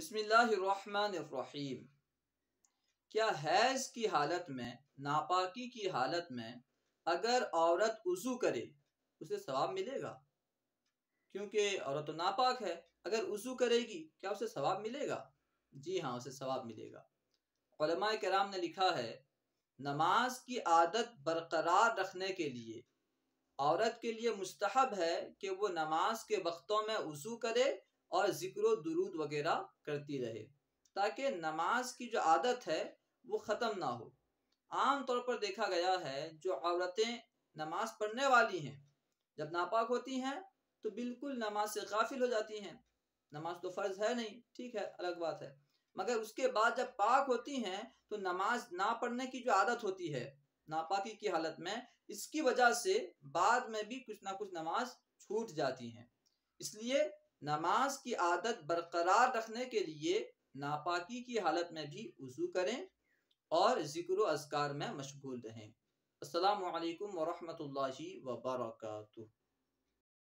बिस्मिल्लाहिर्रहमानिर्रहीम। क्या हैज़ की हालत में, नापाकी की हालत में अगर औरत वज़ू करे उसे सवाब मिलेगा? क्योंकि औरत तो नापाक है, अगर वज़ू करेगी क्या उसे सवाब मिलेगा? जी हाँ, उसे सवाब मिलेगा। उलमाए किराम ने लिखा है, नमाज की आदत बरकरार रखने के लिए औरत के लिए मुस्तहब है कि वो नमाज के वक्तों में वज़ू करे और ज़िक्र दुरूद वगैरह करती रहे, ताकि नमाज की जो आदत है वो ख़त्म ना हो। आम तौर पर देखा गया है जो औरतें नमाज पढ़ने वाली हैं, जब नापाक होती हैं तो बिल्कुल नमाज से गाफिल हो जाती हैं। नमाज तो फ़र्ज़ है नहीं, ठीक है, अलग बात है, मगर उसके बाद जब पाक होती हैं तो नमाज ना पढ़ने की जो आदत होती है नापाकी की हालत में, इसकी वजह से बाद में भी कुछ ना कुछ नमाज छूट जाती हैं। इसलिए नमाज की आदत बरकरार रखने के लिए नापाकी की हालत में भी वज़ू करें और ज़िक्र अज़कार में मशगूल रहें। अस्सलामु अलैकुम व रहमतुल्लाहि व बरकातुहू।